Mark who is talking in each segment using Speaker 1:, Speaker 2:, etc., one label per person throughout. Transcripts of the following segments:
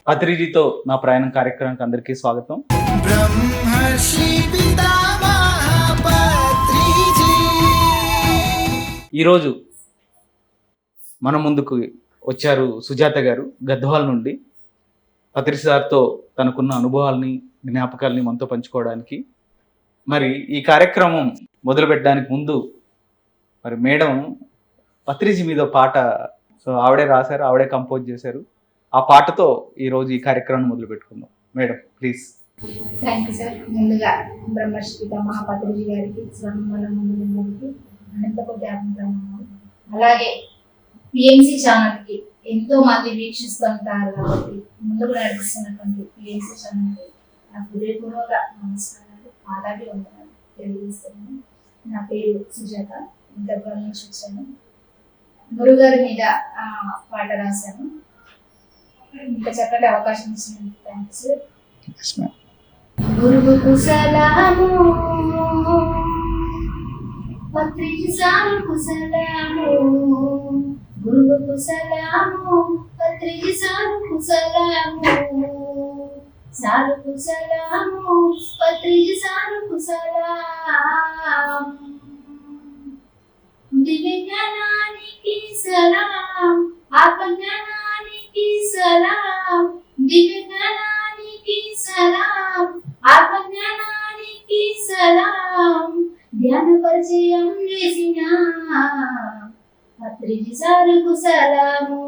Speaker 1: పత్రిజీతో నా ప్రయాణం కార్యక్రమానికి అందరికీ స్వాగతం. ఈరోజు మన ముందుకు వచ్చారు సుజాత గారు గద్వాల్ నుండి. పత్రిజీ సార్తో తనకున్న అనుభవాల్ని జ్ఞాపకాలని మనతో పంచుకోవడానికి. మరి ఈ కార్యక్రమం మొదలు పెట్టడానికి ముందు మరి మేడం పత్రిజీ మీద పాట ఆవిడే రాశారు, ఆవిడే కంపోజ్ చేశారు. ఆ పాటతో ఈరోజు ఈ కార్యక్రమాన్ని మొదలు పెట్టుకుందాం. Madam please.
Speaker 2: Thank you sir. ముందుగా బ్రహ్మశ్రీ మహాపత్రిజీ గారికి, స్వర్ణమలకి అనంతకోటి అభిప్రాయం. అలాగే పిఎంసి ఛానల్కి ఎంతో మంది వీక్షిస్తుంటారు కాబట్టి ముందుకు నడిపిస్తున్నటువంటి పిఎంసి ఛానల్కి నా హృదయపూర్వక నమస్కారాలు, అలాగే ఉండాలని తెలియజేస్తున్నాను. నా పేరు సుజాత, దగ్గర నుంచి వచ్చాను. గురుగారి మీద పాట రాశాను. ఇంత చక్కటి అవకాశం ఇచ్చినందుకు థ్యాంక్స్. గురువుకు సలాము, పత్రిజీ సారుకు సలాము. గురువుకు సలాము, పత్రిజీ సారుకు సలాము. సారుకు సలాము, పత్రిజీ సారుకు సలాం. దివ్య జ్ఞానానికి సలాం, ఆత్మజ్ఞానానికి సలాం. దివ్య జ్ఞానానికి సలాం, ఆత్మజ్ఞానానికి సలాం. ధ్యాన పరిచయం చేసిన పత్రిజీ సారుకు సలాము.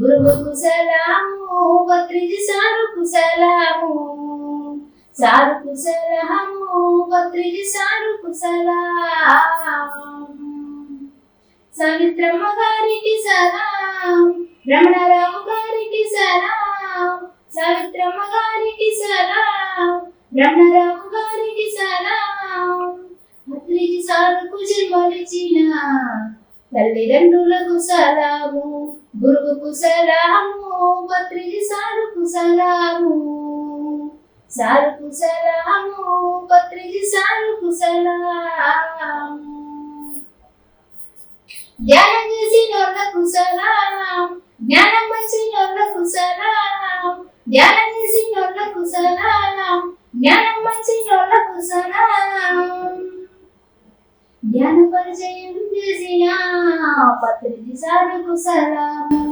Speaker 2: గురువుకు సలాము, పత్రిజీ సారుకు సలాము. సారుకు సలాము, పత్రిజీ సారుకు సలాం. సవిత్రమ్మ గారికి సలాం, రమణారావు గారికి సలాం. సవిత్రమ్మ గారికి సలాం, రమణారావు గారికి సలాం. పత్రిజీ సారుకు జన్మనిచ్చిన తల్లిదండ్రులకు సలాము. గురువుకు సలాము, పత్రిజీ సారుకు సలాము. సారుకు సలాము, పత్రిజీ సారుకు సలాం. ధ్యానం చేసినోళ్ళకు సలాం, జ్ఞానం పంచినోళ్ళకు సలాం. ధ్యానం చేసినోళ్ళకు సలాం, జ్ఞానం పంచినోళ్ళకు సలాం. ధ్యాన పరిచయం చేసిన పత్రిజీ సారుకు సలాము.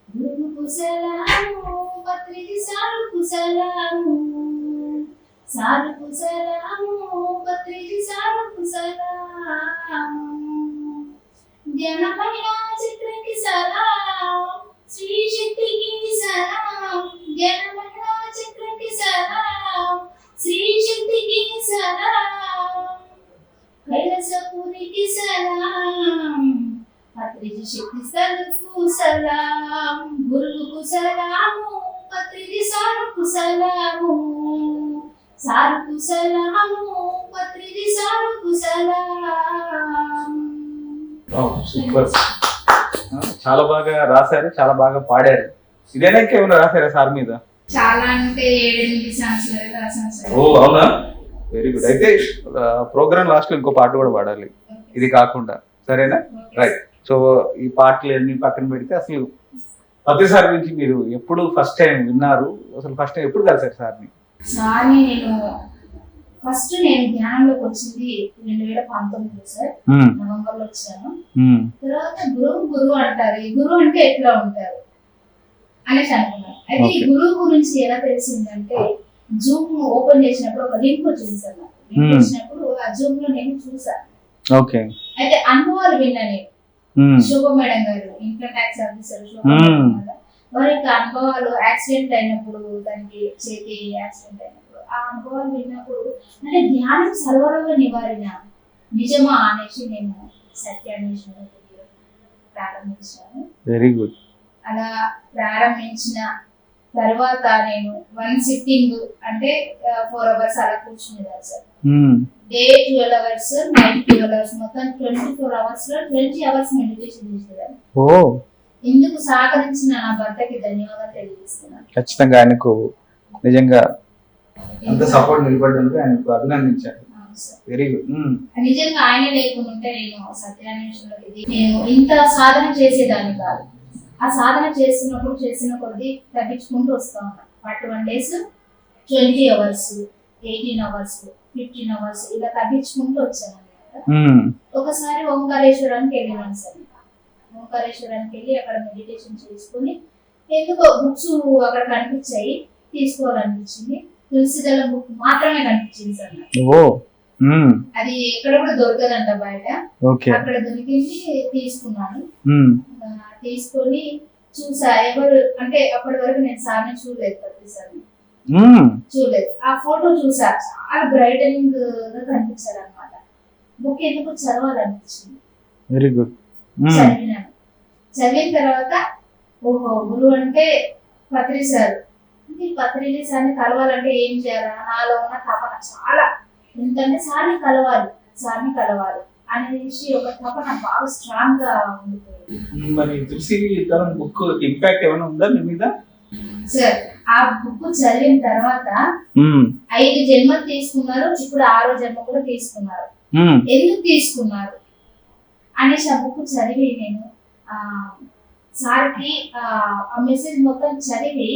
Speaker 2: గురువుకు సలాము, పత్రిజీ సారుకు సలాము. సారుకు సలాము, పత్రిజీ సారుకు సలాం. ధ్యాన మహిళా చిత్రకి సలాం, శ్రీ శక్తికి సలాం. ధ్యాన మహిళా చిత్రకి సలాం, శ్రీ శక్తికి సలాం. కైలాసపురికి సలాం, పత్రిజీ శక్తి స్థలకు సలాం. గురువుకు సలాము, పత్రిజీ సారుకు సలాము. సారుకు సలాము, పత్రిజీ సారుకు సలాం.
Speaker 1: సూపర్, చాలా బాగా రాశారు, చాలా బాగా పాడారు. ఇదేనా ఇంకేమైనా రాశారా సార్ మీద?
Speaker 2: చాలా అంటే 7-8 సాంగ్స్ వరకు రాశాను సార్.
Speaker 1: ఓ అవునా, వెరీ గుడ్. అయితే ప్రోగ్రామ్ లాస్ట్ లో ఇంకో పాట కూడా పాడాలి ఇది కాకుండా, సరేనా? రైట్. సో ఈ పాటలు అన్ని పక్కన పెడితే అసలు పత్రిజీ సార్ గురించి మీరు ఎప్పుడు ఫస్ట్ టైం విన్నారు? అసలు ఫస్ట్ టైం ఎప్పుడు కలిసారు సార్ని?
Speaker 2: సార్ని నేను ధ్యానంలోకి వచ్చింది 2019 సార్, నవంబర్ లో వచ్చాను. తర్వాత గురువు అంటారు, ఈ గురువు అంటే ఎట్లా ఉంటారు అనేసి అనుకున్నాను. అయితే ఈ గురువు గురించి ఎలా తెలిసిందంటే జూమ్ ఓపెన్ చేసినప్పుడు ఒక లింక్ వచ్చింది సార్. నాకు లింక్ వచ్చినప్పుడు ఆ జూమ్ లో నేను చూసాను. అయితే అనుభవాలు విన్నా నేను. శోభ మేడం గారు, ఇన్కమ్ ట్యాక్స్ ఆఫీసర్ శోభ మేడం గారు, వారి యొక్క అనుభవాలు, యాక్సిడెంట్ అయినప్పుడు, దానికి చేతి యాక్సిడెంట్ అయినప్పుడు ఆ అనుభవాలు విన్నప్పుడు అంటే ధ్యానం సర్వరోగ నివారణ నిజమా అనేసి నేను సత్యాన్వేషణ ప్రారంభించాను.
Speaker 1: Very good.
Speaker 2: అలా ప్రారంభించిన తర్వాత నేను 1 సిట్టింగ్ అంటే 4 hours అలా కూర్చునేదాన్ని sir. Day 12 hours, night 12 hours, మొత్తం 24 hours లో 20 hours మెడిటేషన్ చేసేదాన్ని. ఇందుకు సహకరించిన నా భర్తకి ధన్యవాదాలు తెలియజేస్తున్నాను.
Speaker 1: ఖచ్చితంగా ఆయనకు నిజంగా అంత సపోర్ట్ నిలబడడానికి ఆయనకు అభినందించాను. Very good.
Speaker 2: నిజంగా ఆయన లేకుండా నేను సత్యాన్వేషణలోకి నేను ఇంత సాధన చేసేదాన్ని కాదు. ఆ సాధన చేసిన కొద్దీ తగ్గించుకుంటూ వస్తా ఉన్నాను. 41 days 20 hours 18 hours 15 hours ఇలా తగ్గించుకుంటూ వచ్చాను అన్నమాట. ఒకసారి ఓంకారేశ్వరానికి వెళ్ళినాను సార్. ఓంకారేశ్వరానికి వెళ్ళి అక్కడ మెడిటేషన్ చేసుకుని ఎందుకో బుక్స్ అక్కడ కనిపించాయి, తీసుకోవాలనిపించింది. తులసిదళం బుక్ మాత్రమే కనిపించింది సార్ నాకు. అది ఎక్కడ కూడా దొరకదంట బయట, అక్కడ దొరికింది, తీసుకున్నాను. తీసుకొని చూసా, ఎవరు అంటే అప్పటి వరకు నేను సార్ని చూడలేదు, ప్రతిసారి చూడలేదు. ఆ ఫోటో చూసా, చాలా బ్రైటనింగ్ గా కనిపించారు అనమాట. బుక్ ఎందుకు చదవాలనిపించింది.
Speaker 1: Very good.
Speaker 2: చదివినాను. చదివిన తర్వాత ఓహో గురువు అంటే పత్రి సార్, పత్రిజీ సార్ని కలవాలంటే ఏం చేయాలా, నాలో ఉన్న తపన చాలా ఎందుకంటే సార్ని కలవాలి అనేసి ఒక తపన బాగా స్ట్రాంగ్ గా ఉండిపోయింది.
Speaker 1: మరి తులసి తరం బుక్ ఇంపాక్ట్ ఏమైనా ఉందా మీ మీద?
Speaker 2: సార్ ఆ బుక్ చదివిన తర్వాత 5 జన్మలు తీసుకున్నారు, ఇప్పుడు 6వ జన్మ కూడా తీసుకున్నారు. ఎందుకు తీసుకున్నారు అనేసి ఆ బుక్ చదివి నేను సార్కి ఆ మెసేజ్ మొత్తం చదివి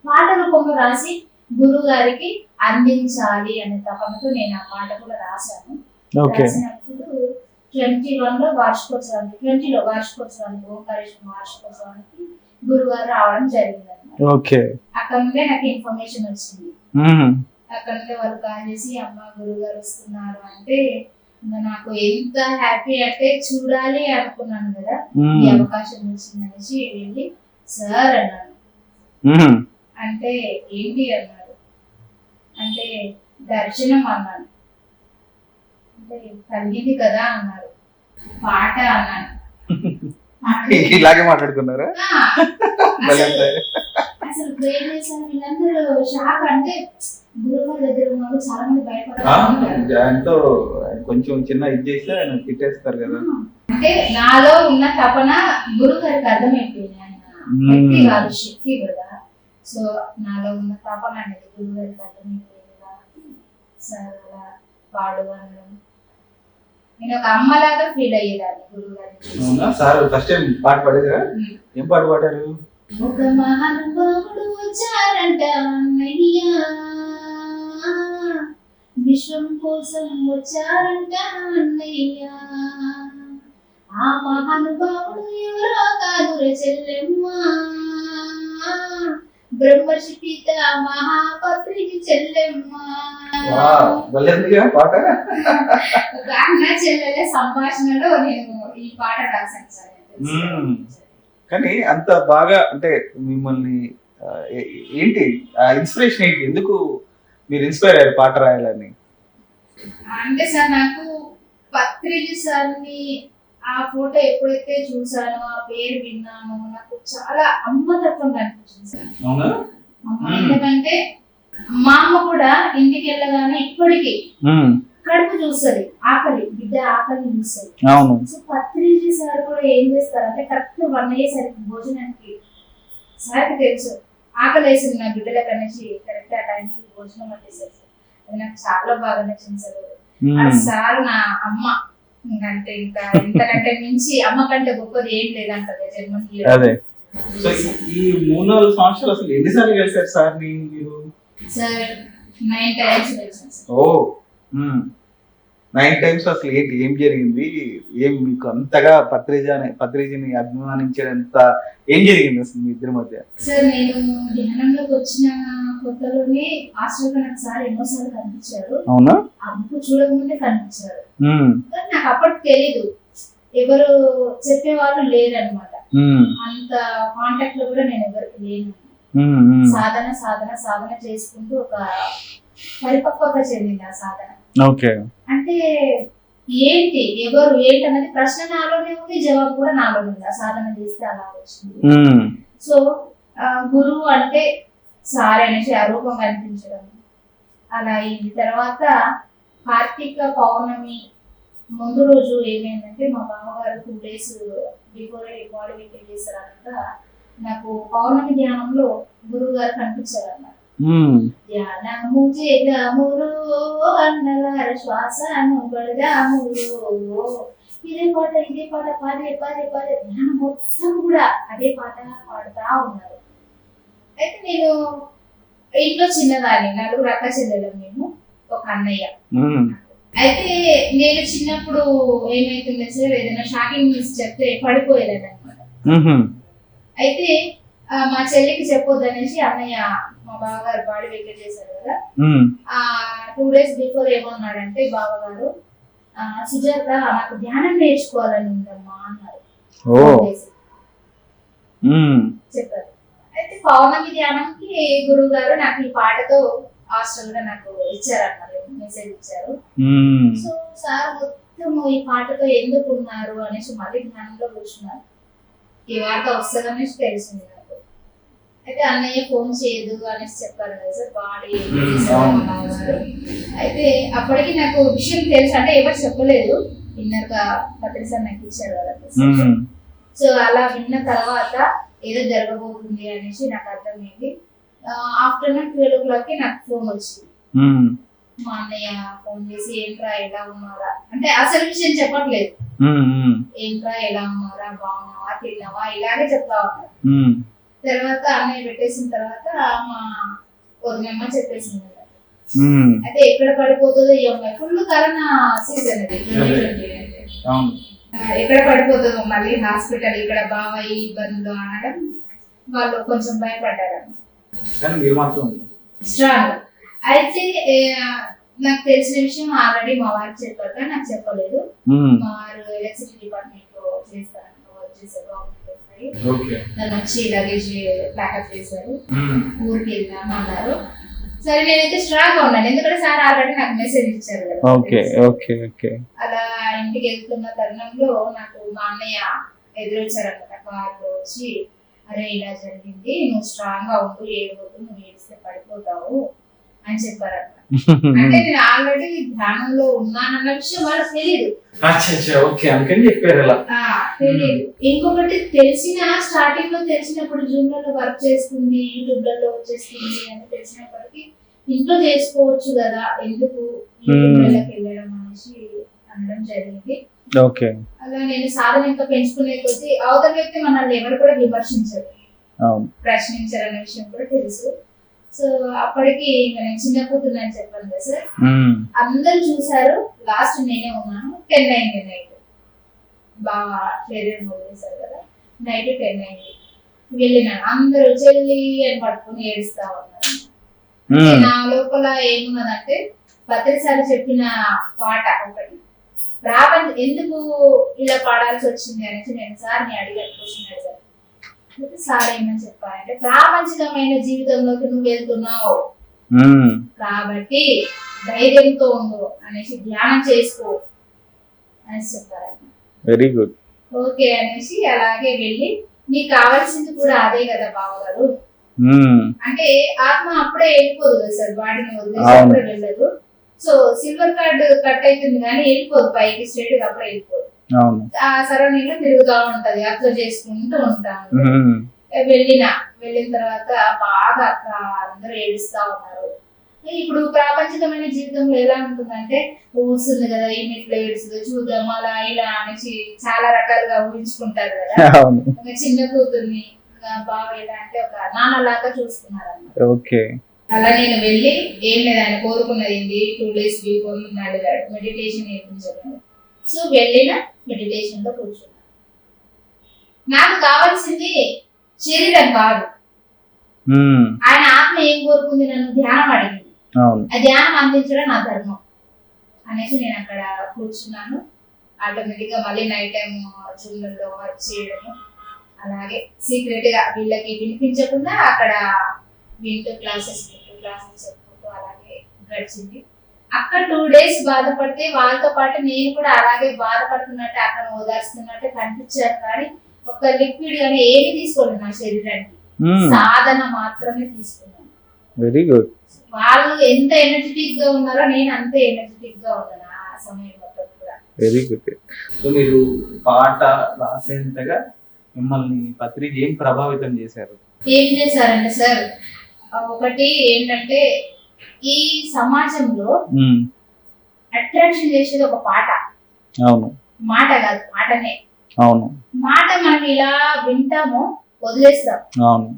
Speaker 2: పాట రూపంలో రాసి గురువు గారికి అందించాలి అనే తపనతో నేను ఆ పాట కూడా రాశాను. రాసినప్పుడు 21లో వార్షికోత్సవానికి, 20లో వార్షికోత్సవానికి, ఓంకారేశ్వర వార్షికోత్సవానికి గురువు గారు రావడం జరిగింది అన్నమాట. అక్కడ నుండే నాకు ఇన్ఫర్మేషన్ వచ్చింది. అక్కడ నుండి వాళ్ళు కాల్ చేసి అమ్మ గురువు గారు వస్తున్నారు అంటే నాకు ఎంత హ్యాపీ అంటే చూడాలి అనుకున్నాను కదా, ఈ అవకాశం వచ్చింది అనేసి వెళ్ళి సార్ అన్నాను. అంటే ఏంటి అన్నారు, అంటే దర్శనం అన్నాను. అంటే కలిగింది కదా అన్నారు. పాట అన్నాను.
Speaker 1: ఇలాగే మాట్లాడుకున్నారా?
Speaker 2: అసలు ప్రేమ్ చేశాను. వీళ్ళందరూ షాక్. అంటే గురువు దగ్గర ఉన్నప్పుడు చాలా మంది భయపడారు.
Speaker 1: కొంచెం చిన్న ఇది చేస్తే ఆయన తిట్టేస్తారు కదా.
Speaker 2: అంటే నాలో ఉన్న తపన గురువు గారికి అర్థమైపోయింది. ఆయన వ్యక్తి కాదు, శక్తి కదా. సో నాలో ఉన్న తపన అనేది గురువు గారికి అర్థమైపోయింది కాబట్టి సార్ అలా పాడు అనడం, నేను ఒక అమ్మలాగా ఫీల్ అయ్యేదాన్ని గురువు గారికి.
Speaker 1: సార్ ఫస్ట్ టైం పాట పాడారా? ఏం పాట పాడారు?
Speaker 2: ఒక మహానుభావుడు వచ్చారంట అన్నయ్యా, విశ్వం కోసం వచ్చారంట అన్నయ్యా, ఆ మహానుభావుడు ఎవరో కాదు చెల్లెమ్మ, బ్రహ్మర్షి పిత మహాపత్రికి చెల్లెమ్మ.
Speaker 1: పాట
Speaker 2: ఒక అన్న చెల్లెల సంభాషణలో నేను ఈ పాట రాశాను సార్.
Speaker 1: కానీ అంత బాగా అంటే మిమ్మల్ని ఏంటి ఇన్స్పిరేషన్ ఏంటి, ఎందుకు మీరు ఇన్స్పైర్ అయ్యారు పాట రాయాలని?
Speaker 2: అంటే సార్ నాకు పత్రిజీ సార్ని ఆ ఫోటో ఎప్పుడైతే చూసానో, ఆ పేరు విన్నానో, నాకు చాలా అమ్మతత్వం కనిపించింది సార్. ఎందుకంటే మా అమ్మ కూడా ఇంటికి వెళ్ళగానే ఇప్పటికీ కడుపు చూస్తుంది, ఆకలి, బిడ్డ ఆకలి చూస్తుంది. సో పత్రిజీ సార్ కూడా ఏం చేస్తారు అంటే కరెక్ట్ 1 అయ్యేసరికి భోజనానికి సార్కి తెలుసు ఆకలి వేసింది నా బిడ్డలకు అనేసి కరెక్ట్ ఆ టైంకి భోజనం అంటేసారు సార్. అది నాకు చాలా బాగా నచ్చింది సార్. సార్ నా అమ్మ అంటే ఇంకా ఇంతకంటే మించి అమ్మ కంటే గొప్పది ఏం లేదంట జన్మకి.
Speaker 1: ఈ 3-4 సంవత్సరాలు అసలు ఎన్నిసార్లు కలిసారు సార్ మీరు?
Speaker 2: సార్ 9 times కలిసాను సార్.
Speaker 1: 9 times. అసలు ఏంటి, ఏం జరిగింది, ఏం మీకు అంతగా పత్రిజీని అభిమానించేంత ఏం జరిగింది అసలు మీ ఇద్దరి మధ్య?
Speaker 2: సార్ నేను ధ్యానంలోకి వచ్చిన కొత్తలోనే హాస్టల్ నాకు సార్ ఎన్నోసార్లు కనిపించారు.
Speaker 1: అవునా?
Speaker 2: ఆ బుక్ చూడకముందే కనిపించారు. కానీ నాకు అప్పటికి తెలీదు, ఎవరు చెప్పేవాళ్ళు లేరనమాట. అంత కాంటాక్ట్ లో కూడా నేను ఎవరికి లేను. సాధన సాధన సాధన చేసుకుంటూ ఒక పరిపక్వత చెందింది ఆ సాధన. అంటే ఏంటి, ఎవరు ఏంటి అన్నది ప్రశ్న నాలోనే ఉంది, జవాబు కూడా నాలోనే ఉంది. ఆ సాధన చేస్తే అలా వచ్చింది. సో గురువు అంటే సార్ అనేసి ఆ రూపం కనిపించడం అలా అయింది. తర్వాత కార్తీక పౌర్ణమి ముందు రోజు ఏమైందంటే మా బావగారు 2 days బిఫోర్ బాడీ వెయిట్ చేశారనక నాకు పౌర్ణమి ధ్యానంలో గురువు గారు కనిపించారు అన్నమాట. ధ్యానము చేద్దామురో అన్నగారు శ్వాసను పడదామురో ఇదే పాట పదే ధ్యానం మొత్తం కూడా అదే పాట పాడుతా ఉన్నారు. అయితే నేను ఇంట్లో చిన్నదాన్ని, నలుగురు అక్క చెల్లెలం మేము, ఒక అన్నయ్య. అయితే నేను చిన్నప్పుడు ఏమైతుండే సార్, ఏదైనా షాకింగ్ న్యూస్ చెప్తే పడిపోయేదాన్ని అనమాట. అయితే మా చెల్లికి చెప్పొద్దు అనేసి అన్నయ్య, మా బావగారు బాడీ వెయిట్ చేశారు కదా, 2 days బిఫోర్ ఏమన్నాడంటే బావగారు, సుజాత నాకు ధ్యానం నేర్చుకోవాలని ఉందమ్మా అన్నారు. చెప్పారు. అయితే పౌర్ణమి ధ్యానంకి గురువు గారు నాకు ఈ పాటతో హాస్టల్ గా నాకు ఇచ్చారన్నారు, మెసేజ్ ఇచ్చారు. సో సార్ మొత్తం ఈ పాటతో ఎందుకు ఉన్నారు అనేసి మళ్ళీ ధ్యానంలో కూర్చున్నారు. ఈ వార్త వస్తుందనేసి తెలిసింది నాకు. అయితే అన్నయ్య ఫోన్ చేయదు అనేసి చెప్పారు కదా సార్, బాడీ. అయితే అప్పటికి నాకు విషయం తెలుసు, అంటే ఎవరు చెప్పలేదు, ఇన్నర్ పత్రిక సార్ నాకు ఇచ్చారు కదా. సో అలా విన్న తర్వాత ఏదో జరగబోతుంది అనేసి నాకు అర్థమైంది. ఆఫ్టర్నూన్ 12 o'clock నాకు ఫోన్ వచ్చింది. మా అన్నయ్య ఫోన్ చేసి, ఏంట్రా ఎలా ఉన్నారా అంటే అసలు విషయం చెప్పట్లేదు, ఏంట్రా ఎలా ఉన్నారా, బాగున్నావా, తిన్నావా, ఇలాగే చెప్తా ఉన్నారు. తర్వాత అన్నయ్య పెట్టేసిన తర్వాత మా వదినమ్మ చెప్పేసింది. అయితే ఎక్కడ పడిపోతుందో ఈ అమ్మాయి, ఫుల్ కరోనా సీజన్ అది 2020, ఎక్కడ పడిపోతుందో మళ్ళీ హాస్పిటల్, ఇక్కడ బాగా ఇబ్బందులు అనడం వాళ్ళు కొంచెం భయపడ్డారు. స్ట్రాంగ్. అయితే నాకు తెలిసిన విషయం ఆల్రెడీ మా వారికి చెప్పాక నాకు చెప్పలేదు. మా వారు ఎలక్ట్రిసిటీ డిపార్ట్మెంట్ లో చేస్తారు, వర్క్ చేశారు. నన్ను వచ్చి లగేజ్ ప్యాకప్ చేశారు, ఊరికి వెళ్దాం అన్నారు. సరే నేనైతే స్ట్రాంగ్ గా ఉన్నాను, ఎందుకంటే సార్ ఆల్రెడీ నాకు మెసేజ్ ఇచ్చారు కదా. అలా ఇంటికి వెళ్తున్న తరుణంలో నాకు మా అన్నయ్య ఎదురొచ్చారన్నమాట. కార్లో వచ్చి, అరే ఇలా జరిగింది, నువ్వు స్ట్రాంగ్ గా ఉండు, ఏడవద్దు, నువ్వు ఏడిస్తే పడిపోతావు అని చెప్పారన్నమాట. అంటే నేను ఆల్రెడీ ధ్యానంలో ఉన్నానన్న విషయం వాళ్ళకి తెలియదు. తెలియదు. ఇంకొకటి తెలిసిన, స్టార్టింగ్ లో తెలిసినప్పుడు జూమ్ లలో వర్క్ చేస్తుంది, యూట్యూబ్ లలో వచ్చేస్తుంది అని తెలిసినప్పటికీ ఇంట్లో చేసుకోవచ్చు కదా, ఎందుకు యూట్యూబ్ వెళ్ళడం అనేసి అనడం జరిగింది. అలా నేను సాధన ఇంకా పెంచుకునే కొద్దీ అవతల వ్యక్తి మనల్ని ఎవరు కూడా విమర్శించరు, ప్రశ్నించరు అనే విషయం కూడా తెలుసు. సో అప్పటికి నేను చిన్న కూతురు అని చెప్పాను కదా సార్, అందరు చూసారు. లాస్ట్ నేనే ఉన్నాను. 10 అయింది నైట్, బాగా శరీరం వదిలేశారు కదా, నైట్ 10 అయింది. వెళ్ళినాను, అందరూ చెల్లి అని పట్టుకుని ఏడుస్తా ఉన్నారు. నా లోపల ఏమున్నదంటే, భద్రసారి చెప్పిన పాట ఒకటి, ప్రాపంచ ఎందుకు ఇలా పాడాల్సి వచ్చింది అనేసి నేను సార్ని అడిగాను, క్వశ్చన్ అడిగాను. సార్ ఏమని చెప్పారంటే, ప్రాపంచికమైన జీవితంలోకి నువ్వు వెళ్తున్నావు కాబట్టి ధైర్యంతో ఉండు అనేసి, ధ్యానం చేసుకో అనేసి చెప్పారంట.
Speaker 1: Very good.
Speaker 2: ఓకే అనేసి అలాగే వెళ్ళి, నీకు కావాల్సింది కూడా అదే కదా బావగారు, అంటే ఆత్మ అప్పుడే వెళ్ళిపోదు కదా సార్, బాడీని వదిలేసి అప్పుడే వెళ్ళదు. సో సిల్వర్ కార్డ్ కట్ అవుతుంది కానీ వెళ్ళిపోదు పైకి, స్ట్రైట్ గా అప్పుడే వెళ్ళిపోదు. ఆ సరౌండింగ్ లో తిరుగుతా ఉంటది, అబ్జర్వ్ చేసుకుంటూ ఉంటాను. వెళ్ళిన తర్వాత బాగా అందరూ ఏడుస్తా ఉన్నారు. ఇప్పుడు ప్రాపంచికమైన జీవితంలో ఎలా ఉంటుందంటే, వస్తుంది కదా ఈమెట్లో ఏడుస్తుంది చూద్దాం అలా ఇలా అనేసి చాలా రకాలుగా ఊహించుకుంటారు కదా. చిన్న కూతుర్ని బాగా ఎలా అంటే ఒక నాన్నలాగా చూసుకున్నారు అన్నమాట. అలా నేను వెళ్ళి, ఏం లేదు ఆయన కోరుకున్నది 2 days బిఫోర్ అడిగాడు, మెడిటేషన్ నేర్పించాను. సో వెళ్ళిన మెడిటేషన్ లో కూర్చున్నా. నాకు కావాల్సింది శరీరం కాదు, ఆయన ఆత్మ ఏం కోరుకుంది, నన్ను ధ్యానం అడిగింది, ఆ ధ్యానం అందించడం నా ధర్మం అనేసి నేను అక్కడ కూర్చున్నాను. ఆటోమేటిక్ గా మళ్ళీ నైట్ టైం జూమ్లలో వర్క్ చేయడము, అలాగే సీక్రెట్ గా వీళ్ళకి వినిపించకుండా అక్కడ వింటూ క్లాసెస్ చెప్పుకుంటూ అలాగే గడిచింది. అక్కడ 2 days బాధపడితే వాళ్ళతో పాటు నేను కూడా అలాగే బాధపడుతున్నట్టు, అక్కడ ఓదార్చుతున్నట్టు కనిపించారు. కానీ ఒక లిక్విడ్ గానీ ఏమి తీసుకోలేదు నా శరీరానికి, సాధన మాత్రమే తీసుకున్నాను.
Speaker 1: Very good.
Speaker 2: వాళ్ళు ఎంత ఎనర్జెటిక్ గా ఉన్నారో నేను అంతే ఎనర్జెటిక్ గా ఉన్నాను ఆ సమయం మొత్తం కూడా.
Speaker 1: Very good. సో మీరు పాట రాసేంతగా మిమ్మల్ని పత్రిక ఏం ప్రభావితం చేశారు?
Speaker 2: ఏం చేశారంటే సార్, ఒకటి ఏంటంటే ఈ సమాజంలో అట్రాక్షన్ చేసేది ఒక పాట.
Speaker 1: అవును.
Speaker 2: మాట కాదు, మాటనే.
Speaker 1: అవును
Speaker 2: మాట మనం ఇలా వింటాము, వదిలేస్తాం,
Speaker 1: అవును.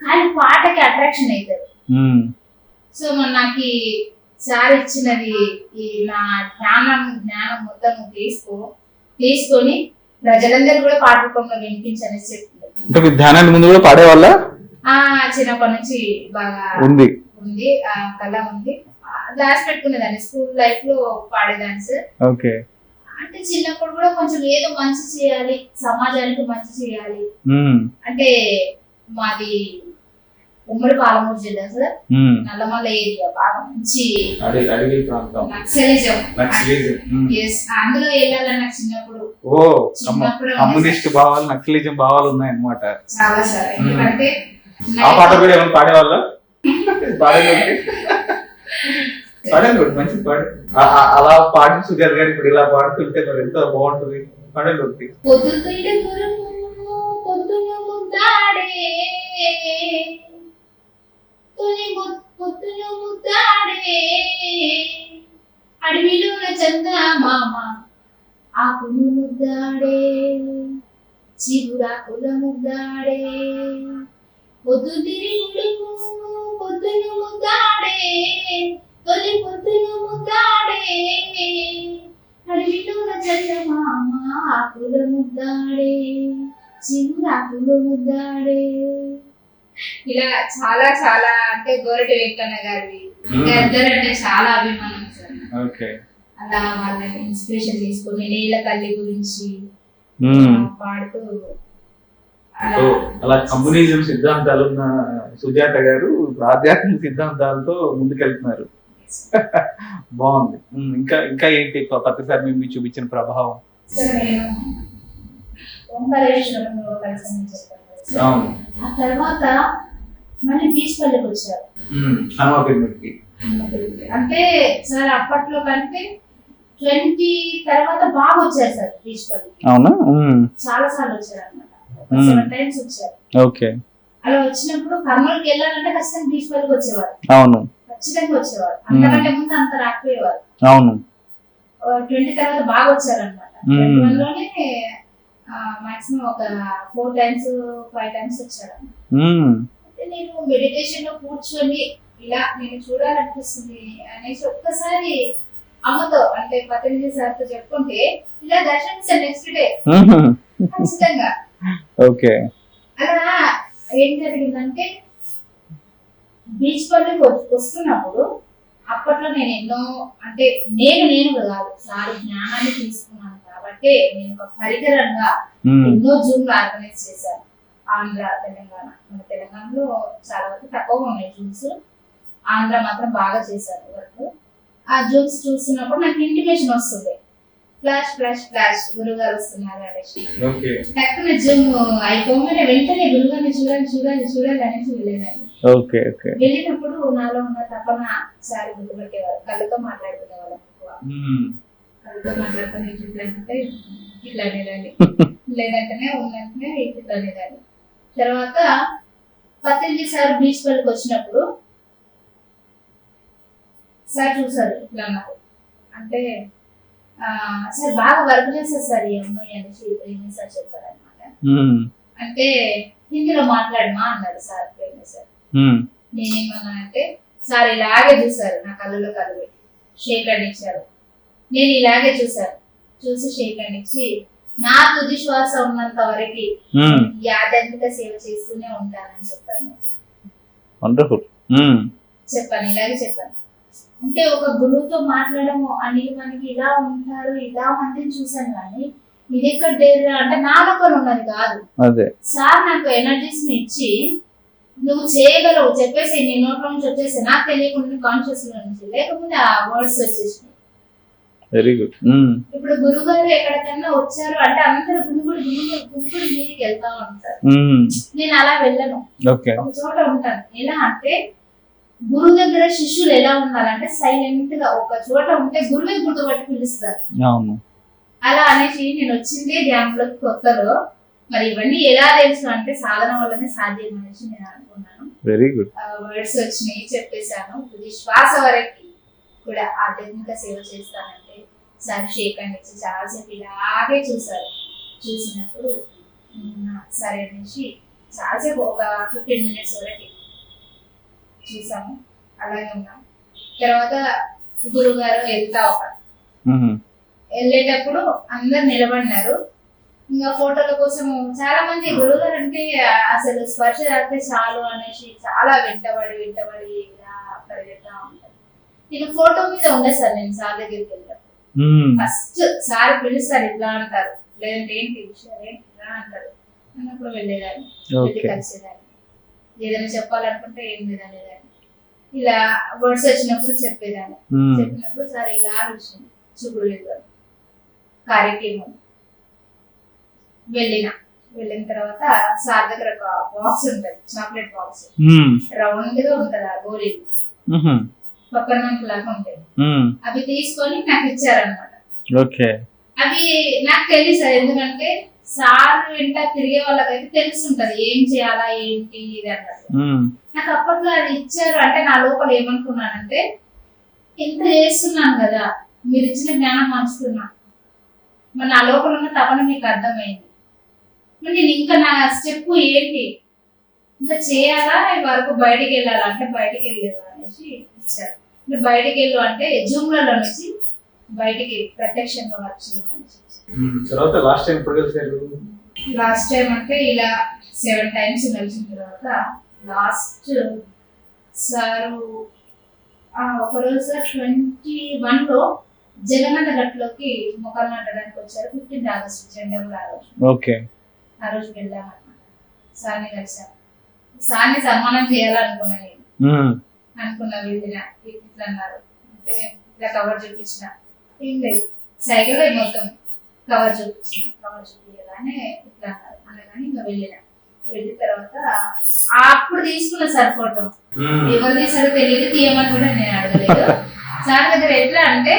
Speaker 2: కానీ పాటకి అట్రాక్షన్ అవుతారు.
Speaker 1: ఉమ్,
Speaker 2: సో నాకు సార్ ఇచ్చినది ఈ నా జ్ఞానం మొత్తం తీసుకొని ప్రజలందరూ కూడా పాట రూపంలో వినిపించనేసి చెప్తుంది.
Speaker 1: అంటే మీరు ధ్యానానికి ముందు కూడా పాడేవాళ్ళ?
Speaker 2: చిన్నప్పటి నుంచి బాగా
Speaker 1: ఉంది
Speaker 2: ఆ కళ ఉంది. దాచి పెట్టుకునేదాన్ని, స్కూల్ లైఫ్ లో పాడేదాన్ని సార్.
Speaker 1: ఓకే.
Speaker 2: అంటే చిన్నప్పుడు కూడా కొంచెం ఏదో మంచి చేయాలి, సమాజానికి మంచి చేయాలి అంటే, మాది ఉమ్మడి పాలమూరు జిల్లా సార్, నల్లమల్ల ఏరియా, బాగా మంచి నక్సలిజం. అందులో వెళ్ళాలని నాకు చిన్నప్పుడు
Speaker 1: కమ్యూనిస్ట్ భావాలు, నక్సలిజం భావాలు ఉన్నాయన్నమాట.
Speaker 2: చాలా సార్. ఎందుకంటే
Speaker 1: ఆ పాట కూడా ఏమైనా పాడేవాళ్ళ? మంచి పాట అలా పాడి సుజాత గారు ఇప్పుడు ఇలా పాడుతుంటే మరి ఎంత బాగుంటుంది. పాడండి.
Speaker 2: అడవిలోన చందమామ ఆకులు ముద్దాడే, చిగురాకుల ముద్దాడే, పొద్దుతిరుగుడు పొద్దును ముద్దాడే, తొలి పొద్దును ముద్దాడే, అడవిలోన చందమామ ఆకుల ముద్దాడే, చిగురాకులు ముద్దాడే. ఇలా చాలా చాలా అంటే గోరటి వెంకన్న గారి గద్దర్ అంటే చాలా అభిమానం సార్. అలా వాళ్ళని ఇన్స్పిరేషన్ తీసుకొని నేల తల్లి గురించి పాడుతూ
Speaker 1: అలా కమ్యూనిజం సిద్ధాంతాలు ఉన్న సుజాత గారు ఆధ్యాత్మిక సిద్ధాంతాలతో ముందుకెళ్తున్నారు. బాగుంది. ఇంకా ఇంకా ఏంటి ప్రతిసారి మేము చూపించిన ప్రభావం?
Speaker 2: ఆ తర్వాత మళ్ళీ బీచ్పల్లికి వచ్చారు. అంటే సార్ అప్పట్లో కంటే 20 తర్వాత బాగా వచ్చారు సార్ బీచ్పల్లి.
Speaker 1: అవునా?
Speaker 2: చాలా సార్లు వచ్చారు అన్నమాట, 7 times వచ్చారు.
Speaker 1: ఓకే.
Speaker 2: అలా వచ్చినప్పుడు కర్నూలుకి వెళ్ళాలంటే ఖచ్చితంగా బీచ్పల్లికి వచ్చేవారు.
Speaker 1: అవును,
Speaker 2: ఖచ్చితంగా వచ్చేవారు. అంతకంటే ముందు అంత రాకపోయేవారు.
Speaker 1: అవును.
Speaker 2: 20 తర్వాత బాగా వచ్చారు అనమాట. 21 లోనే మాక్సిమం ఒక 4 times 5 times వచ్చాడు. నేను మెడిటేషన్ లో కూర్చొని ఇలా నేను చూడాలనిపిస్తుంది అనేసి ఒక్కసారి అమ్మతో అంటే పతంజలి సార్తో చెప్పుకుంటే ఇలా దర్శనం నెక్స్ట్ డే ఖచ్చితంగా.
Speaker 1: ఓకే.
Speaker 2: అలా ఏం జరిగిందంటే బీచ్ పల్లికి వస్తున్నప్పుడు అప్పట్లో నేను ఎన్నో అంటే నేను కాదు సార్ జ్ఞానాన్ని తీసుకున్నాను కాబట్టి నేను ఒక పరికరంగా ఎన్నో జూమ్లు ఆర్గనైజ్ చేశాను. ఆంధ్ర, తెలంగాణ. మన తెలంగాణలో చాలా వరకు తక్కువగా ఉన్నాయి జూమ్స్, ఆంధ్ర మాత్రం బాగా చేశారు వర్క్. ఆ జూమ్స్ చూస్తున్నప్పుడు నాకు ఇంటిమేషన్ వస్తుంది, ఫ్లాష్ ఫ్లాష్ ఫ్లాష్ గురుగారు వస్తున్నారు అనేసి. టక్కున జూమ్ అయిపోగానే వెంటనే గురుగారిని చూడాలి చూడాలి చూడాలి అనేసి వెళ్ళేదాన్ని. వెళ్ళినప్పుడు నాలో ఉన్న తపన సారి గుర్తుపెట్టేవారు. కళ్ళతో మాట్లాడుకునేవాళ్ళం ఎక్కువ. కళ్ళతో మాట్లాడుకుని ఇట్లంటే ఇట్లా అనేదాన్ని, లేదంటేనే ఉన్నంటనే ఇట్లా అనేదాన్ని. తర్వాత పతంజలి సార్ బీచ్ పల్లికి వచ్చినప్పుడు సార్ చూసారు ఇట్లా నాకు అంటే సార్ బాగా వర్క్ చేస్తారు సార్ ఈ అమ్మాయి అనేసి ప్రేమి సార్ చెప్పారు అనమాట. అంటే హిందీలో మాట్లాడమా అన్నారు సార్ ప్రేమి సార్. నేనేమన్నా అంటే సార్ ఇలాగే చూసారు, నా కళ్ళలో కళ్ళు పెట్టి షేక్ హ్యాండ్ ఇచ్చారు. నేను ఇలాగే చూసాను, చూసి షేక్ హ్యాండ్ ఇచ్చి నా తుది శ్వాస ఉన్నంత వరకు ఈ ఆధ్యాత్మిక సేవ చేస్తూనే ఉంటానని చెప్పాను. చెప్పాను, ఇలాగే చెప్పాను. అంటే ఒక గురువుతో మాట్లాడము అని మనకి ఇలా ఉంటారు, ఇలా మందిని చూసాను కానీ ఇది ఎక్కడ డేర్ అంటే నా లోపల ఉన్నది కాదు. సార్ నాకు ఎనర్జీస్ ని ఇచ్చి నువ్వు చేయగలవు చెప్పేసి నీ నోట్ల నుంచి వచ్చేసి నాకు తెలియకుండా కాన్షియస్ లో నుంచి లేకపోతే ఆ వర్డ్స్ వచ్చేసినాయి.
Speaker 1: Very good.
Speaker 2: ఇప్పుడు గురువు గారు ఎక్కడికన్నా వచ్చారు అంటే అందరూ గుంపుడు మీదకి వెళ్తా ఉంటారు. నేను అలా వెళ్ళను, ఒక చోట ఉంటాను. ఎలా అంటే గురువు దగ్గర శిష్యులు ఎలా ఉండాలంటే సైలెంట్ గా ఒక చోట ఉంటే గురువే గుర్తుపట్టి పిలుస్తారు. అలా అనేసి నేను వచ్చిందే ధ్యానంలోకి కొత్తలో. మరి ఇవన్నీ ఎలా తెలుసు అంటే సాధన వల్లనే సాధ్యం అనేసి నేను అనుకున్నాను.
Speaker 1: Very good.
Speaker 2: వర్డ్స్ వచ్చినాయి, చెప్పేశాను. శ్వాస వరకు కూడా ఆధ్యాత్మిక సేవ చేస్తానంటే సార్ షేక్ అని ఇచ్చి చాలాసేపు ఇలాగే చూసారు. చూసినప్పుడు సరే అనేసి చాలాసేపు ఒక 15 minutes వరకు చూసాము, అలాగే ఉన్నాం. తర్వాత గురువు గారు వెళ్తా వెళ్ళేటప్పుడు అందరు నిలబడినారు. ఇంకా ఫోటోల కోసం చాలా మంది గురువు గారు అంటే అసలు స్పర్శ తాకితే చాలు అనేసి చాలా వెంటబడి ఇలా పరిగెత్తా ఉంటారు. నేను ఫోటో మీద ఉండే సార్, నేను సార్ దగ్గరికి వెళ్ళినప్పుడు ఫస్ట్ సార్ పిలుస్తారు ఇట్లా అంటారు, లేదంటే ఏంటి విషయాలు ఏంటి ఇలా అంటారు అన్నప్పుడు వెళ్ళేదాన్ని, వెళ్ళి కలిసేదాన్ని. ఏదైనా చెప్పాలనుకుంటే ఏం లేదనేదాన్ని. ఇలా వర్డ్స్ వచ్చినప్పుడు చెప్పేదాన్ని. చెప్పినప్పుడు సార్ ఇలా విషయం చూపుడు లేదు కార్యక్రమం వెళ్ళిన తర్వాత సార్ దగ్గర ఒక బాక్స్ ఉంటది, చాక్లెట్ బాక్స్, రౌండ్ గా ఉంటది. ఆ గోళీలు పక్కన లాగా ఉంటాయి. అవి తీసుకొని నాకు ఇచ్చారనమాట. అవి నాకు తెలియదు సార్, ఎందుకంటే సార్ వెంట తిరిగే వాళ్ళకైతే తెలుసుంటది ఏం చేయాలా ఏంటి ఇది అన్నది. నాకు అప్పట్లో అది ఇచ్చారు అంటే నా లోపల ఏమనుకున్నానంటే, ఇంత చేస్తున్నాను కదా, మీరు ఇచ్చిన జ్ఞానం పంచుతున్నా, మరి నా లోపల ఉన్న తపన మీకు అర్థమైంది, మరి నేను ఇంకా నా స్టెప్ ఏంటి, ఇంకా చేయాలా వరకు బయటికి వెళ్ళాలా అంటే బయటికి వెళ్ళలేదు అనేసి ఇచ్చారు. బయటికి వెళ్ళు అంటే జూమ్లలో నుంచి బయటికి ప్రత్యక్షంగా వచ్చి. లాస్ట్ టైం అంటే ఇలా 7 times కలిసిన తర్వాత లాస్ట్ సారు ఒకరోజు సార్ 21లో జగన్నాథ గట్లోకి మొక్కలు నాటడానికి వచ్చారు. 15th August జెండా ఆ రోజు వెళ్ళామన్నమాట. సార్ని కలిసాను, సార్ని సన్మానం చేయాలనుకున్నా నేను. వెళ్ళిన ఇట్లా అన్నారు అంటే ఇలా కవర్ చూపించిన, ఏం లేదు సైకిల్ మొత్తం కవర్ చూపించగానే ఇట్లా అన్నారు అనగానే ఇంకా వెళ్ళిన తర్వాత అప్పుడు తీసుకున్న సార్ ఫోటో. ఎవరు తీసారో తెలియదు, తీయమని కూడా నేను అడగలేదు. సార్ దగ్గర ఎట్లా అంటే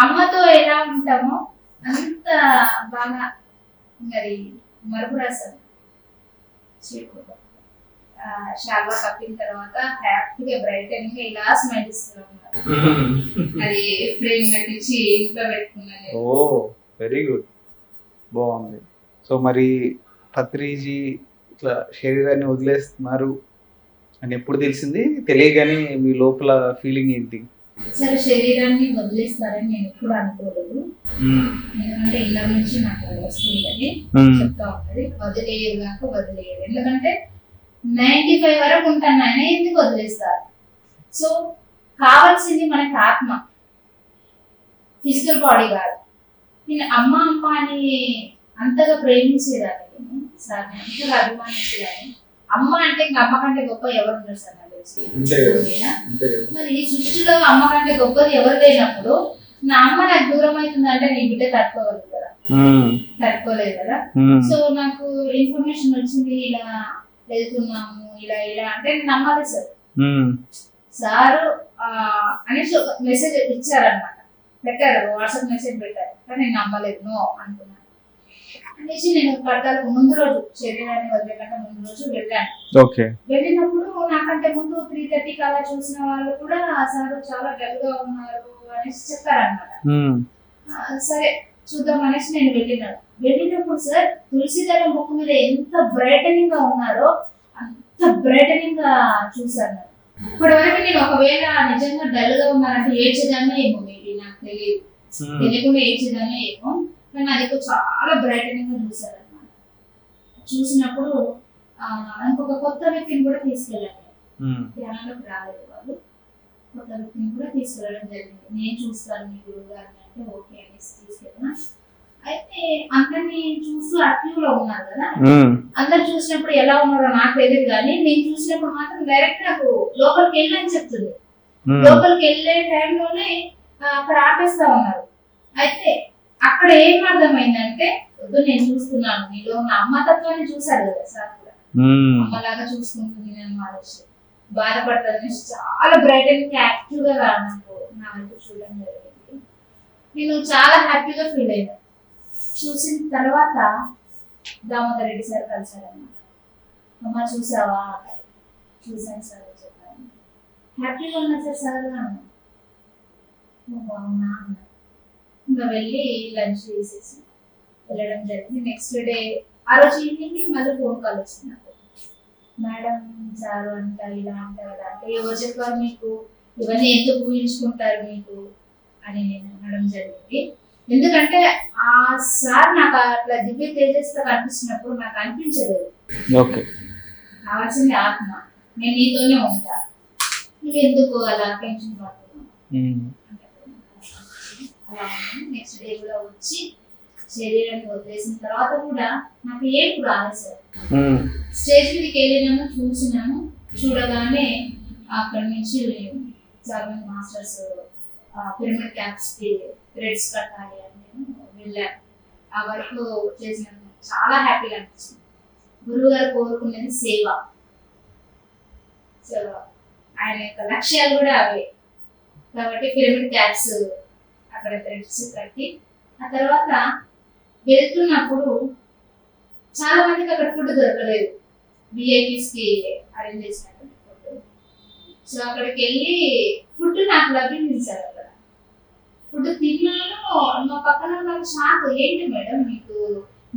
Speaker 2: అమ్మతో ఎలా ఉంటామో అంత బాగా మరి మరపురాసారు. షాల్వా కప్పిన తర్వాత హ్యాపీగా బ్రైటనింగ్ ఇలా స్మైల్ ఇస్తున్నారు. అది ఫ్రేమ్ కట్టించి ఇంట్లో పెట్టుకున్నాను.
Speaker 1: వెరీ గుడ్, బాగుంది. సో మరి పత్రిజీ ఇట్లా శరీరాన్ని వదిలేస్తున్నారు అని ఎప్పుడు తెలిసింది? తెలియగానే మీ లోపల ఫీలింగ్ ఏంటి?
Speaker 2: సరే, శరీరాన్ని వదిలేస్తారని నేను ఎప్పుడు అనుకోలేదు. ఎందుకంటే ఇళ్ళ నుంచి నాకు వస్తుంది చెప్తా ఉంటది, వదిలేయదు. ఎందుకంటే 95 వరకు ఉంటాను, ఆయన ఎందుకు వదిలేస్తారు? సో కావాల్సింది మనకి ఆత్మ, ఫిజికల్ బాడీ కాదు. నేను అమ్మ అని అంతగా ప్రేమించేదాన్ని, నేను సార్ని అంతగా అభిమానించేదాన్ని. అమ్మ అంటే ఇంకా అమ్మ కంటే గొప్ప ఎవరు ఉన్నారు సార్ నాకు తెలిసి. మరి ఈ సృష్టిలో అమ్మ కంటే గొప్పది ఎవరు లేనప్పుడు నా అమ్మ నాకు దూరం అవుతుందంటే నీ బిడ్డ తట్టుకోగలుగుతారా? తట్టుకోలేదు కదా. సో నాకు ఇన్ఫర్మేషన్ వచ్చింది, ఇలా వెళ్తున్నాము ఇలా అంటే నమ్మాలి సార్. సారు అనేసి ఒక మెసేజ్ ఇచ్చారనమాట, పెట్టారు, వాట్సాప్ మెసేజ్ పెట్టారు, కానీ నేను నమ్మలేదు, నో అనుకున్నాను అనేసి. నేను కడతాలకు ముందు రోజు, శరీరాన్ని వదిలేకంటే ముందు రోజు వెళ్ళాను. వెళ్ళినప్పుడు నాకంటే ముందు 3:30కి అలా చూసిన వాళ్ళు కూడా సార్ చాలా డల్ గా ఉన్నారు అనేసి చెప్పారనమాట. సరే చూద్దాం అనేసి నేను వెళ్ళినప్పుడు సార్ తులసిదళం ముక్కు మీద ఎంత బ్రైటనింగ్ గా ఉన్నారో అంత బ్రైటనింగ్ గా చూసాను. ఇప్పటి వరకు నేను ఒకవేళ నిజంగా డల్ గా ఉన్నారంటే ఏడ్చేదాన్ని ఏమో, మేబీ నాకు తెలియకుండా ఏడ్చేదాన్ని ఏమో, కానీ అది చాలా బ్రైటనింగ్ గా చూసారు అనమాట. చూసినప్పుడు ఇంకొక కొత్త వ్యక్తిని కూడా తీసుకెళ్ళాను, ధ్యానంలోకి రాలేదు వాళ్ళు, కొత్త వ్యక్తిని కూడా తీసుకెళ్ళడం జరిగింది. నేను చూస్తాను మీ గురువు గారిని అంటే ఓకే అనేసి తీసుకెళ్ళినా. అయితే అందరినీ చూస్తూ అక్టివ్ లో ఉన్నారు కదా, అందరు చూసినప్పుడు ఎలా ఉన్నారో నాకు తెలియదు, కానీ నేను చూసినప్పుడు మాత్రం డైరెక్ట్ నాకు లోపలికి వెళ్ళని చెప్తుంది. లోపలికి వెళ్ళే టైంలోనే అక్కడ ఆపేస్తా ఉన్నారు. అయితే అక్కడ ఏం అర్థమైందంటే, వద్దు నేను చూస్తున్నాను, నీలో ఉన్న అమ్మతత్వాన్ని చూసారు కదా సార్ కూడా, అమ్మలాగా చూసుకుంటుంది నేను ఆలోచి బాధపడుతుంది, చాలా బ్రైట్ అండ్ యాక్టివ్ గా నాకు నా వైపు చూడడం జరిగింది. నేను చాలా హ్యాపీగా ఫీల్ అయ్యాను. చూసిన తర్వాత దామోదర్ రెడ్డి సార్ కలిసారన్నమాట. అమ్మ చూసావా? చూసాను సార్ చెప్పాను. హ్యాపీగా ఉన్నా సార్ అవునా ఇంకా వెళ్ళి లంచ్ చేసేసి వెళ్ళడం జరిగింది. నెక్స్ట్ డే ఆ రోజు ఈవినింగ్ మళ్ళీ ఫోన్ కాల్ వచ్చింది నాకు. మేడం సార్ అంట ఇలా అంటారు కదా అంటే ఎవరు చెప్పారు మీకు, ఇవన్నీ ఎందుకు ఊహించుకుంటారు మీకు అని నేను అనడం జరిగింది. ఎందుకంటే ఆ సార్ నాకు అట్లా దివ్య తేజస్తో కనిపించినప్పుడు నాకు అనిపించలేదు
Speaker 1: ఓకే
Speaker 2: కావాల్సింది ఆత్మ, నేను నీతోనే ఉంటా, నువ్వు ఎందుకు అలా టెన్షన్ పడుతున్నావు. అలా నెక్స్ట్ డే కూడా వచ్చి శరీరాన్ని వదిలేసిన తర్వాత కూడా నాకు ఏం రాలేదు సార్. స్టేజ్ మీదకి వెళ్ళినాము, చూసినాము, చూడగానే అక్కడి నుంచి సర్వెంట్ మాస్టర్స్ పిరమిడ్ క్యాప్స్ కి థ్రెడ్స్ కట్టాలి అని నేను వెళ్ళాను. ఆ వర్క్ చేసినాను, చాలా హ్యాపీగా అనిపించింది. గురువు గారు కోరుకునేది సేవ, సో ఆయన యొక్క లక్ష్యాలు కూడా అవే కాబట్టి పిరమిడ్ క్యాప్స్ అక్కడ థ్రెడ్స్ కట్టి ఆ తర్వాత వెళ్తున్నప్పుడు చాలా మందికి అక్కడ ఫుడ్ దొరకలేదు, విఐపీస్ కి అరేంజ్ చేసినటువంటి ఫుడ్. సో అక్కడికి వెళ్ళి ఫుడ్ నాకు లభించింది సార్. అక్కడ ఫుడ్ తిన్నాను, మా పక్కన నాకు షాక్, ఏంటి మేడం మీకు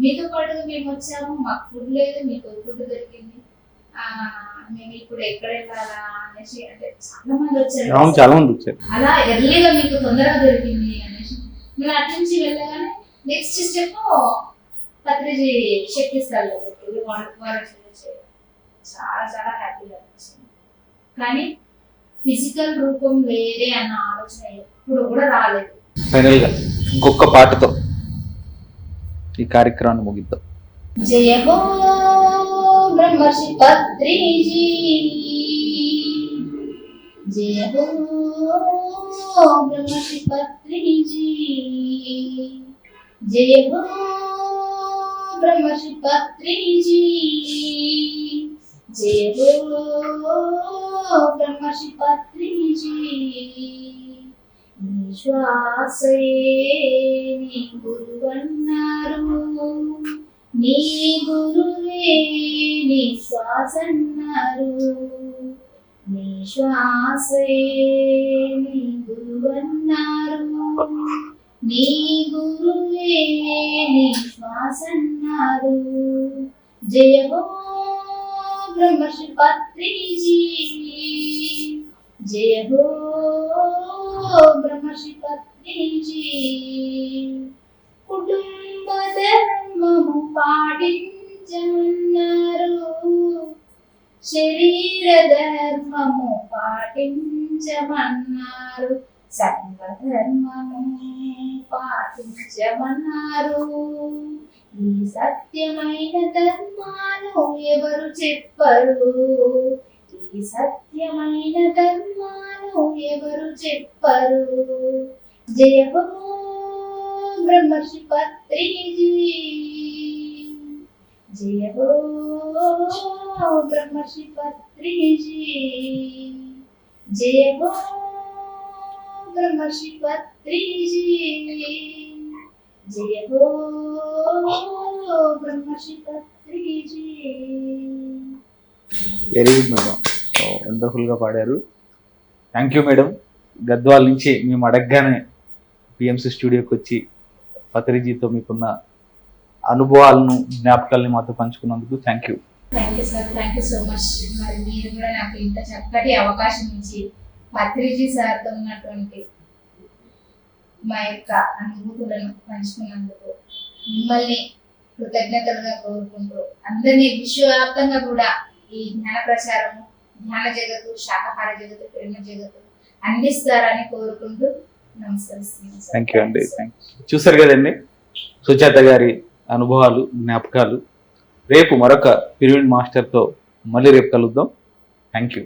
Speaker 2: మీతో పాటు మేము వచ్చాము, మాకు ఫుడ్ లేదు, మీకు ఫుడ్ దొరికింది, మేము ఇప్పుడు ఎక్కడ వెళ్ళాలా అనేసి, అంటే చాలా మంది వచ్చారు,
Speaker 1: చాలా మంది వచ్చారు,
Speaker 2: అలా ఎర్లీగా మీకు తొందరగా దొరికింది అనేసి మేము అటు నుంచి వెళ్ళగానే నెక్స్ట్ స్టెప్ పత్రిజీ శక్తిస్థాయిలో చాలా చాలా హ్యాపీగా అనిపించింది. కానీ ఫిజికల్ రూపం వేరే అన్న ఆలోచన ఎప్పుడు కూడా రాలేదు.
Speaker 1: ఫైనల్ గా ఇంకొక పాటతో ఈ కార్యక్రమాన్ని ముగిద్దాం.
Speaker 2: జయ హో బ్రహ్మర్షి పత్రిజీ, జయ హో బ్రహ్మర్షి పత్రిజీ, జయ హో బ్రహ్మర్షి పత్రిజీ, జయ హో బ్రహ్మర్షి పత్రిజీ. నీ శ్వాసే నీ గురువన్నారు, నీ గురువే నీ శ్వాసన్నారు, నీ శ్వాసే నీ గురువన్నారు, నీ గురువే నీ శ్వాసన్నారు. జయ హో బ్రహ్మర్షి పత్రిజీ, జయ హో బ్రహ్మర్షి పత్రిజీ. కుటుంబ ధర్మము పాటించమన్నారు, శరీర ధర్మము పాటించమన్నారు, సంఘ ధర్మము పాటించమన్నారు. ఈ సత్యమైన ధర్మాలు ఎవరు చెప్పరు, ఈ సత్యమైన ధర్మాలు ఎవరు చెప్పరు. జయ హో బ్రహ్మర్షి పత్రిజీ, జయ హో బ్రహ్మర్షి పత్రిజీ, జయ హో బ్రహ్మర్షి పత్రిజీ, జయ హో బ్రహ్మర్షి పత్రిజీ.
Speaker 1: వెరీ గుడ్ మేడం, వండర్ఫుల్గా పాడారు. Thank you madam. గద్వాల నుంచి మేము అడగగానే పిఎంసి స్టూడియోకి వచ్చి పత్రిజీతో మీకున్న అనుభవాలను జ్ఞాపకాలని మాతో పంచుకున్నందుకు thank you.
Speaker 2: Thank you sir, thank you so much. మరి మీరు కూడా నాకు ఇంత చక్కటి అవకాశం ఇచ్చి పత్రిజీ సార్తో ఉన్నటువంటి మా యొక్క అనుభూతులను పంచుకున్నందుకు మిమ్మల్ని కృతజ్ఞతలుగా కోరుకుంటూ అందరినీ విశ్వవ్యాప్తంగా కూడా ఈ జ్ఞాన ప్రచారము, జ్ఞాన జగత్తు, శాకాహార జగత్తు, పిరమిడ్ జగత్తు అందిస్తారని కోరుకుంటూ నమస్కరిస్తున్నాను.
Speaker 1: థ్యాంక్ యూ అండి. చూసారు కదండి సుజాత గారి అనుభవాలు, జ్ఞాపకాలు. రేపు మరొక పిరమిడ్ మాస్టర్తో మళ్ళీ రేపు కలుద్దాం. Thank you.